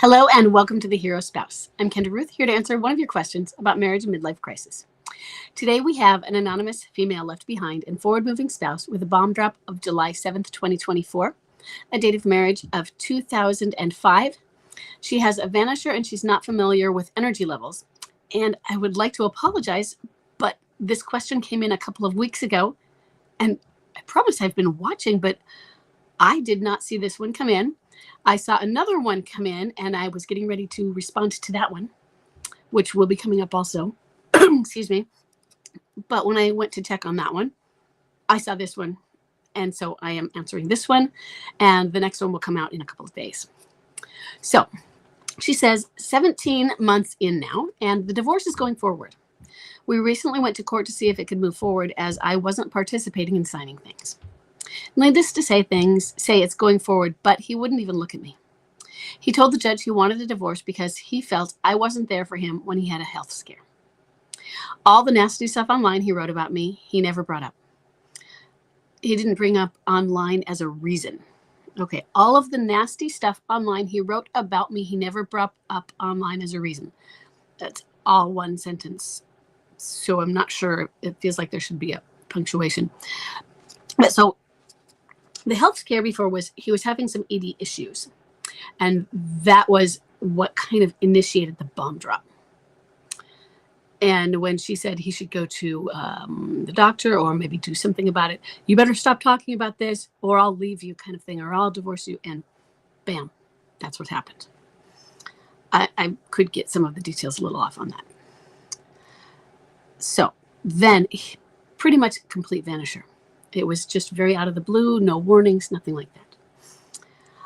Hello and welcome to The Hero Spouse. I'm Kendra Ruth, here to answer one of your questions about marriage and midlife crisis. Today we have an anonymous female left behind and forward-moving spouse with a bomb drop of July 7th, 2024, a date of marriage of 2005. She has a vanisher and she's not familiar with energy levels. And I would like to apologize, but this question came in a couple of weeks ago, and I promise I've been watching, but I did not see this one come in. I saw another one come in and I was getting ready to respond to that one, which will be coming up also. Excuse me. But when I went to check on that one, I saw this one. And so I am answering this one. And the next one will come out in a couple of days. So she says 17 months in now, and the divorce is going forward. We recently went to court to see if it could move forward as I wasn't participating in signing things. Needless to say it's going forward, but he wouldn't even look at me. He told the judge he wanted a divorce because he felt I wasn't there for him when he had a health scare. All the nasty stuff online he wrote about me, he never brought up. He didn't bring up online as a reason. Okay, all of the nasty stuff online he wrote about me, he never brought up online as a reason. That's all one sentence. So I'm not sure. It feels like there should be a punctuation. But so the health scare before was he was having some ED issues. And that was what kind of initiated the bomb drop. And when she said he should go to the doctor or maybe do something about it, you better stop talking about this or I'll leave you kind of thing, or I'll divorce you. And bam, that's what happened. I could get some of the details a little off on that. So then pretty much complete vanisher. It was just very out of the blue, no warnings, nothing like that.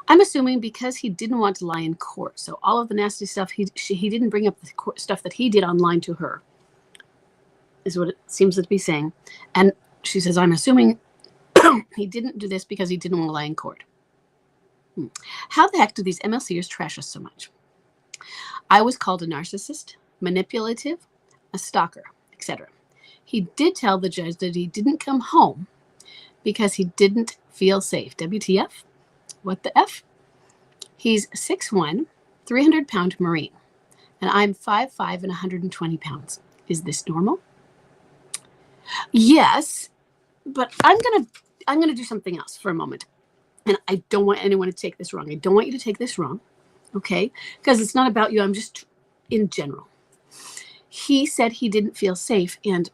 I'm assuming because he didn't want to lie in court. So all of the nasty stuff, he didn't bring up the stuff that he did online to her, is what it seems to be saying. And she says, I'm assuming he didn't do this because he didn't want to lie in court. How the heck do these MLCers trash us so much? I was called a narcissist, manipulative, a stalker, etc. He did tell the judge that he didn't come home because he didn't feel safe. WTF? What the F? He's 6'1", 300-pound Marine, and I'm 5'5" and 120 pounds. Is this normal? Yes, but I'm gonna do something else for a moment. And I don't want anyone to take this wrong. I don't want you to take this wrong, okay? Because it's not about you. I'm just in general. He said he didn't feel safe, and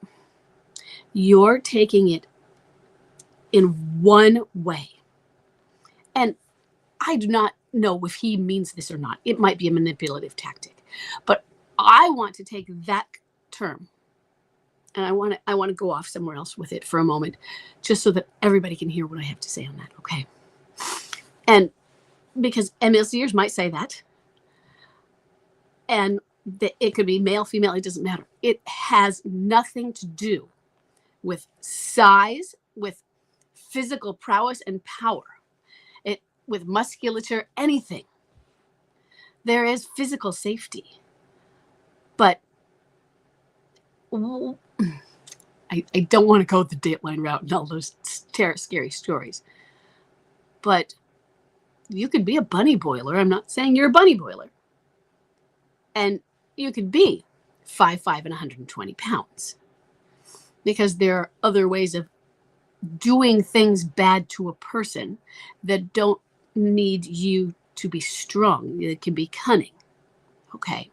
you're taking it in one way. And I do not know if he means this or not. It might be a manipulative tactic. But I want to take that term and I want to go off somewhere else with it for a moment, just so that everybody can hear what I have to say on that, okay? And because MLCers might say that, and it could be male, female, it doesn't matter. It has nothing to do with size, with physical prowess and power, with musculature, anything. There is physical safety. But I don't want to go the Dateline route and all those scary stories. But you could be a bunny boiler. I'm not saying you're a bunny boiler. And you could be 5'5" and 120 pounds. Because there are other ways of doing things bad to a person that don't need you to be strong. It can be cunning. Okay.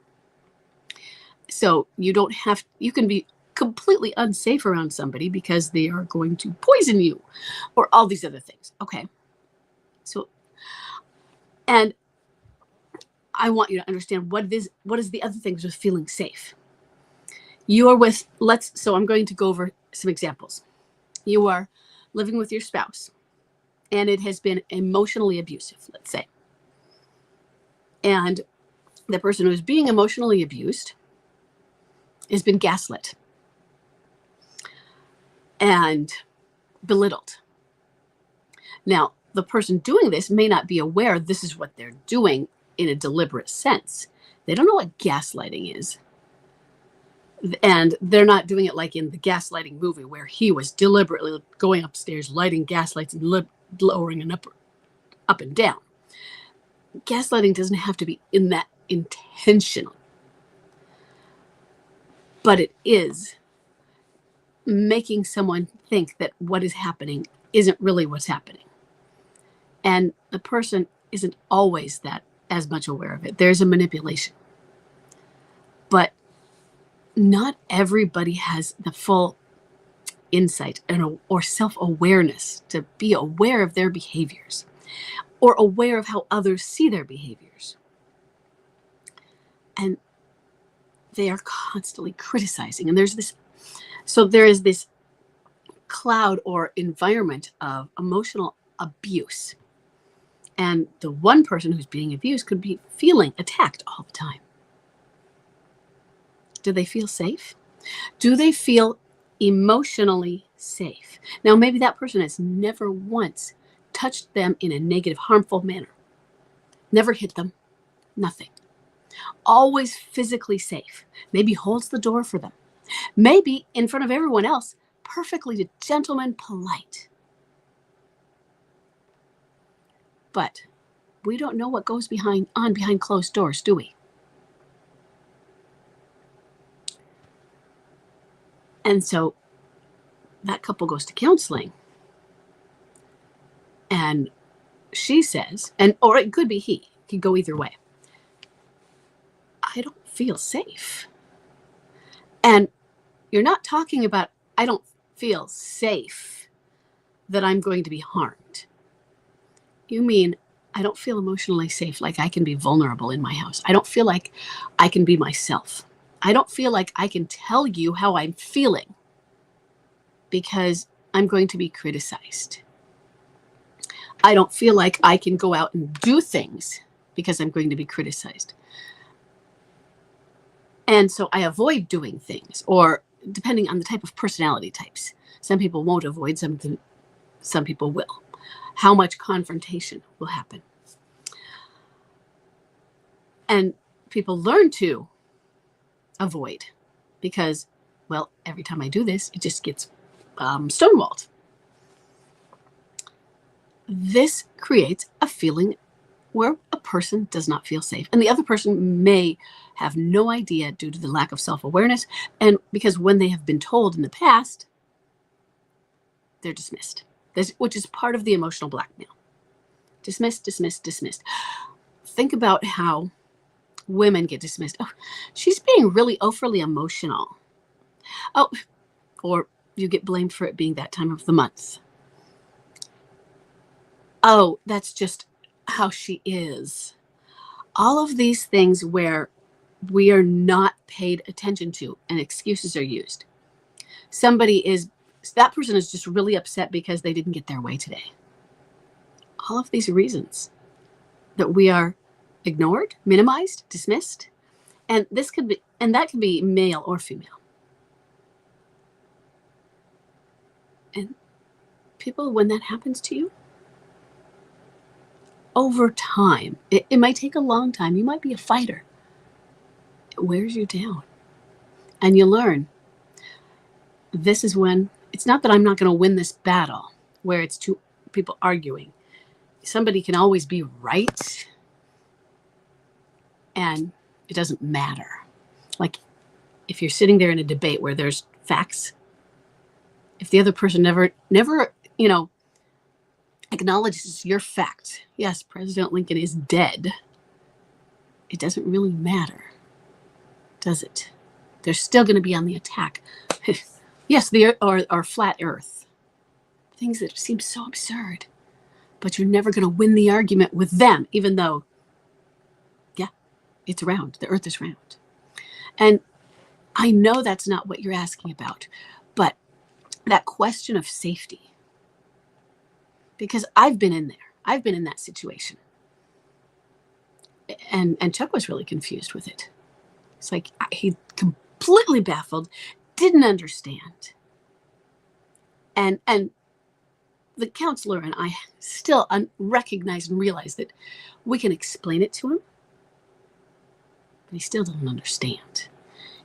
So you can be completely unsafe around somebody because they are going to poison you or all these other things. Okay. So, and I want you to understand what is the other things with feeling safe. You are with, so I'm going to go over some examples. You are living with your spouse and it has been emotionally abusive, let's say. And the person who is being emotionally abused has been gaslit and belittled. Now, the person doing this may not be aware this is what they're doing in a deliberate sense. They don't know what gaslighting is. And they're not doing it like in the gaslighting movie where he was deliberately going upstairs, lighting gaslights and lowering an up and down. gaslighting doesn't have to be in that intentional, but it is making someone think that what is happening isn't really what's happening. And the person isn't always that as much aware of it. There's a manipulation. But not everybody has the full insight or self-awareness to be aware of their behaviors or aware of how others see their behaviors. And they are constantly criticizing. And there is this cloud or environment of emotional abuse. And the one person who's being abused could be feeling attacked all the time. Do they feel safe? Do they feel emotionally safe? Now, maybe that person has never once touched them in a negative, harmful manner. Never hit them. Nothing. Always physically safe. Maybe holds the door for them. Maybe in front of everyone else, perfectly gentleman, polite. But we don't know what goes behind closed doors, do we? And so that couple goes to counseling. And she says, or it could be he, it could go either way. I don't feel safe. And you're not talking about, I don't feel safe that I'm going to be harmed. You mean, I don't feel emotionally safe, like I can be vulnerable in my house. I don't feel like I can be myself. I don't feel like I can tell you how I'm feeling because I'm going to be criticized. I don't feel like I can go out and do things because I'm going to be criticized. And so I avoid doing things, or depending on the type of personality types. Some people won't avoid something, some people will. How much confrontation will happen. And people learn to avoid because, well, every time I do this, it just gets stonewalled. This creates a feeling where a person does not feel safe. And the other person may have no idea due to the lack of self-awareness. And because when they have been told in the past, they're dismissed, which is part of the emotional blackmail. Dismissed, dismissed, dismissed. Think about how women get dismissed. Oh, she's being really overly emotional. Oh, or you get blamed for it being that time of the month. Oh, that's just how she is. All of these things where we are not paid attention to and excuses are used. That person is just really upset because they didn't get their way today. All of these reasons that we are ignored, minimized, dismissed, and that could be male or female. And people, when that happens to you, over time, it might take a long time. You might be a fighter. It wears you down. And you learn, this is when, it's not that I'm not going to win this battle where it's two people arguing. Somebody can always be right. And it doesn't matter. Like if you're sitting there in a debate where there's facts, if the other person never, acknowledges your fact. Yes, President Lincoln is dead. It doesn't really matter, does it? They're still going to be on the attack. Yes, or flat earth. Things that seem so absurd. But you're never going to win the argument with them, even though, yeah, it's round. The earth is round. And I know that's not what you're asking about, but that question of safety, because I've been in there. I've been in that situation. And Chuck was really confused with it. It's like he completely baffled, didn't understand. And the counselor and I still recognize and realize that we can explain it to him, but he still doesn't understand.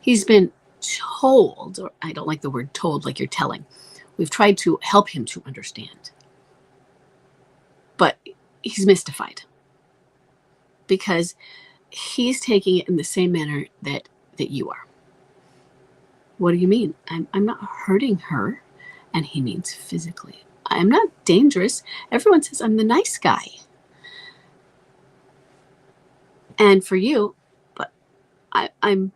He's been told, or I don't like the word told, like you're telling. We've tried to help him to understand. But he's mystified. because he's taking it in the same manner that you are. What do you mean? I'm not hurting her. And he means physically. I'm not dangerous. Everyone says I'm the nice guy. And for you, but I'm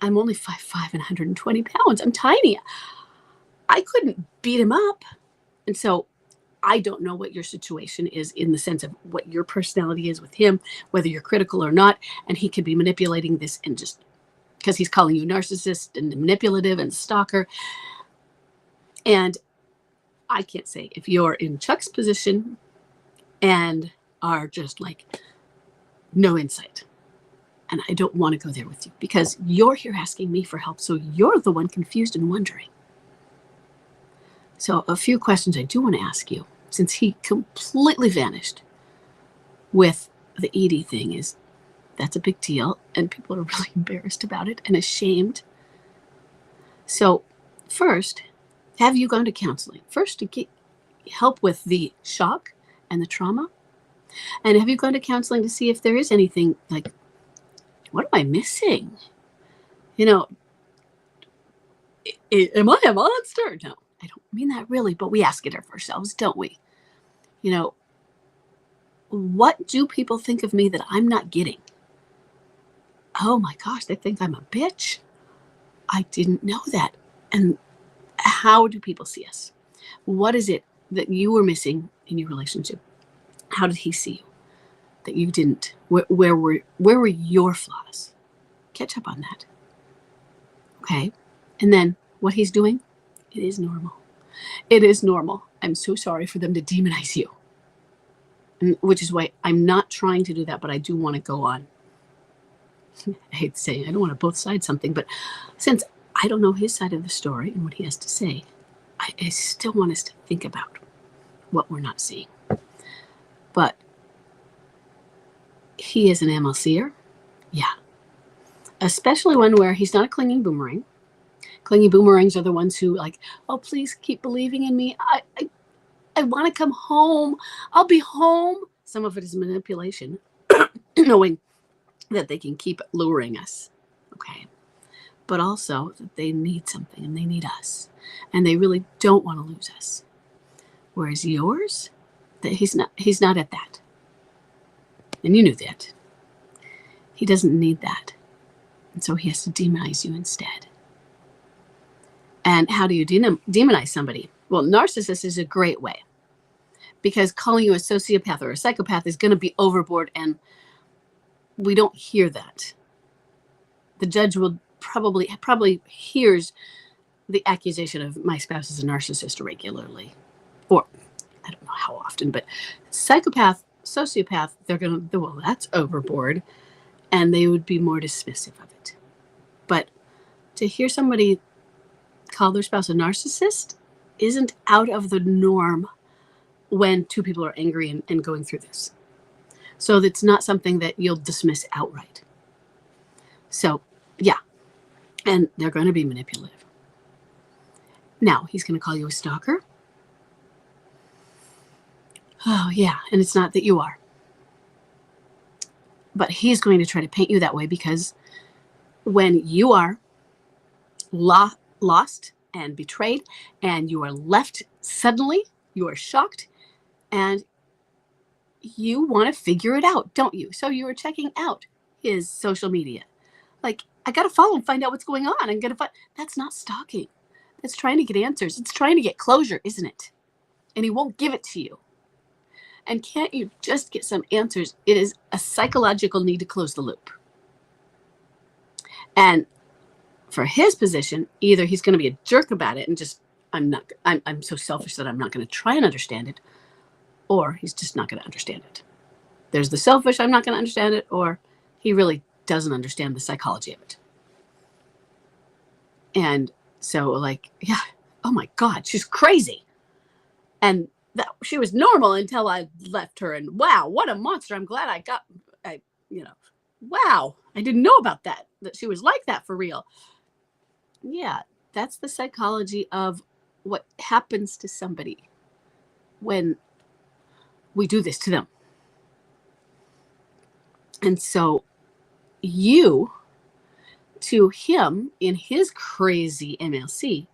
only 5'5" and 120 pounds. I'm tiny. I couldn't beat him up. And so I don't know what your situation is in the sense of what your personality is with him, whether you're critical or not. And he could be manipulating this and just because he's calling you narcissist and manipulative and stalker. And I can't say if you're in Chuck's position and are just like no insight. And I don't want to go there with you because you're here asking me for help. So you're the one confused and wondering. So a few questions I do want to ask you, since he completely vanished with the Edie thing, is that's a big deal. And people are really embarrassed about it and ashamed. So first, have you gone to counseling? First, to get help with the shock and the trauma. And have you gone to counseling to see if there is anything like, what am I missing? You know, am I a monster? No, I don't mean that really, but we ask it of ourselves, don't we? You know, what do people think of me that I'm not getting? Oh my gosh, they think I'm a bitch. I didn't know that. And how do people see us? What is it that you were missing in your relationship? How did he see you that you didn't? Where were your flaws? Catch up on that. Okay. And then what he's doing, it is normal. It is normal. I'm so sorry for them to demonize you. And, which is why I'm not trying to do that, but I do want to go on. I hate saying I don't want to both sides something, but since I don't know his side of the story and what he has to say, I still want us to think about what we're not seeing. But he is an MLCer. Yeah. Especially one where he's not a clinging boomerang. Clingy boomerangs are the ones who like, oh, please keep believing in me. I want to come home. I'll be home. Some of it is manipulation, knowing that they can keep luring us. Okay. But also that they need something and they need us. And they really don't want to lose us. Whereas yours, that he's not at that. And you knew that. He doesn't need that. And so he has to demonize you instead. And how do you demonize somebody? Well, narcissist is a great way. Because calling you a sociopath or a psychopath is going to be overboard, and we don't hear that. The judge will probably hears the accusation of my spouse is a narcissist regularly. Or I don't know how often, but psychopath, sociopath, they're going to, well, that's overboard. And they would be more dismissive of it. But to hear somebody call their spouse a narcissist isn't out of the norm when two people are angry and going through this. So that's not something that you'll dismiss outright. So, yeah. And they're going to be manipulative. Now, he's going to call you a stalker. Oh, yeah. And it's not that you are. But he's going to try to paint you that way because when you are lost and betrayed and you are left suddenly, you are shocked and you want to figure it out, don't you? So you are checking out his social media. Like, I got to follow and find out what's going on. I'm going to find. That's not stalking. That's trying to get answers. It's trying to get closure, isn't it? And he won't give it to you. And can't you just get some answers? It is a psychological need to close the loop. And for his position, either he's going to be a jerk about it and just, I'm so selfish that I'm not going to try and understand it, or he's just not going to understand it. There's the selfish, I'm not going to understand it, or he really doesn't understand the psychology of it. And so like, yeah, oh my God, she's crazy. And that she was normal until I left her. And wow, what a monster. I'm glad wow, I didn't know about that she was like that for real. Yeah, that's the psychology of what happens to somebody when we do this to them. And so you, to him, in his crazy MLC,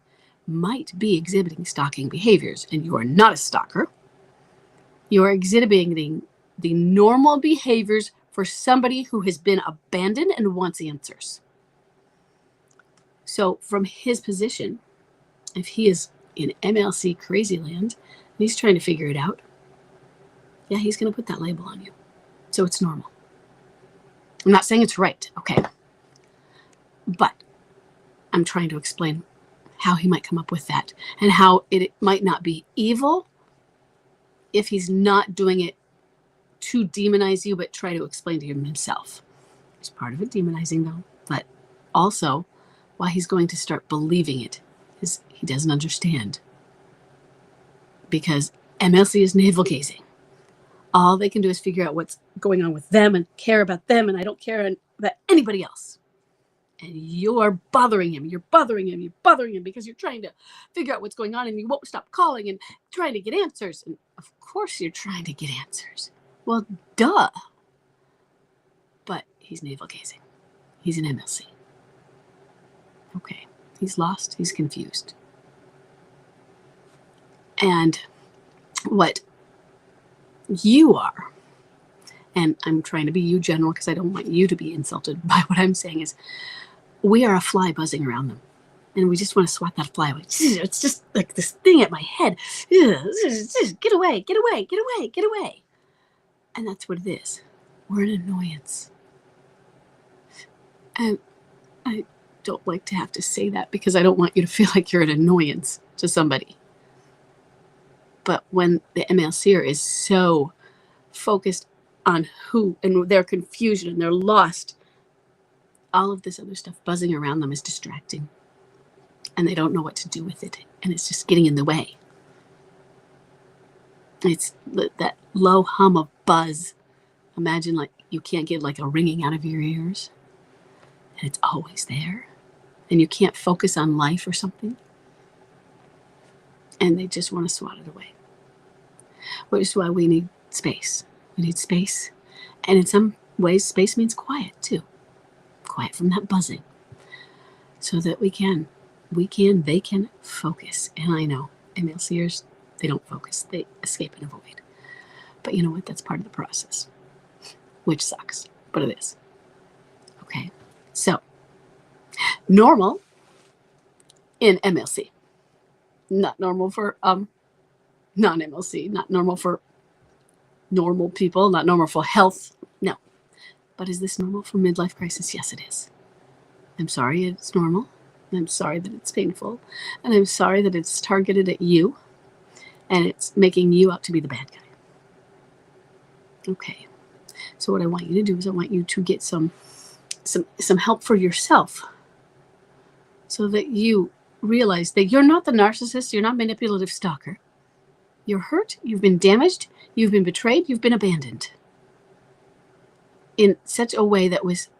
might be exhibiting stalking behaviors, and you are not a stalker. You are exhibiting the normal behaviors for somebody who has been abandoned and wants answers. So from his position, if he is in MLC crazy land and he's trying to figure it out, yeah, he's going to put that label on you. So it's normal. I'm not saying it's right, okay? But I'm trying to explain how he might come up with that and how it might not be evil if he's not doing it to demonize you, but try to explain to him himself. There's part of it demonizing, though, but also why he's going to start believing it is he doesn't understand. Because MLC is navel gazing. All they can do is figure out what's going on with them and care about them, and I don't care about anybody else. And you're bothering him. You're bothering him. You're bothering him because you're trying to figure out what's going on, and you won't stop calling and trying to get answers. And of course you're trying to get answers. Well, duh. But he's navel gazing. He's an MLC. Okay. He's lost. He's confused. And what you are, and I'm trying to be you general because I don't want you to be insulted by what I'm saying, is we are a fly buzzing around them. And we just want to swat that fly away. It's just like this thing at my head. Get away, get away, get away, get away. And that's what it is. We're an annoyance. And I don't like to have to say that because I don't want you to feel like you're an annoyance to somebody. But when the MLCer is so focused on who and their confusion and they're lost, all of this other stuff buzzing around them is distracting. And they don't know what to do with it. And it's just getting in the way. It's that low hum of buzz. Imagine like you can't get like a ringing out of your ears. And it's always there. And you can't focus on life or something. And they just want to swat it away. Which is why we need space. We need space. And in some ways, space means quiet too. Quiet from that buzzing. So that they can focus. And I know, MLCers, they don't focus. They escape and avoid. But you know what? That's part of the process. Which sucks. But it is. Okay. So, normal in MLC. Not normal for non-MLC. Not normal for normal people. Not normal for health. No. But is this normal for midlife crisis? Yes, it is. I'm sorry it's normal. I'm sorry that it's painful. And I'm sorry that it's targeted at you. And it's making you out to be the bad guy. Okay. So what I want you to do is I want you to get some help for yourself. So that you realize that you're not the narcissist. You're not manipulative stalker. You're hurt. You've been damaged. You've been betrayed. You've been abandoned. In such a way that was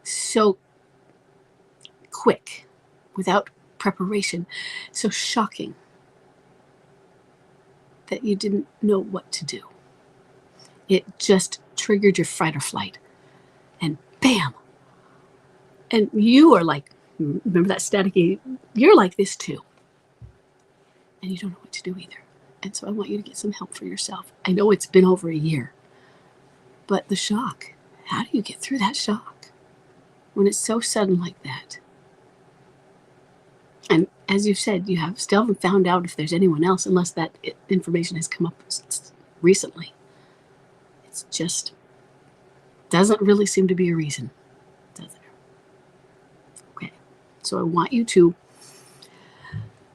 so quick, without preparation, so shocking that you didn't know what to do. It just triggered your fight or flight. And bam! And you are like, remember that staticky? You're like this too. And you don't know what to do either. And so I want you to get some help for yourself. I know it's been over a year. But the shock, how do you get through that shock when it's so sudden like that? And as you've said, you still haven't found out if there's anyone else unless that information has come up recently. It's just doesn't really seem to be a reason, does it? Okay, so I want you to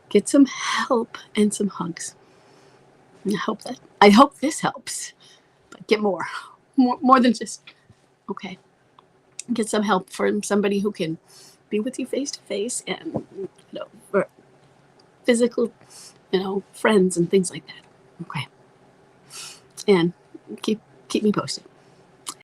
get some help and some hugs. And I hope this helps, but get more than just, okay. Get some help from somebody who can be with you face to face and, for physical, friends and things like that. Okay. And keep me posted.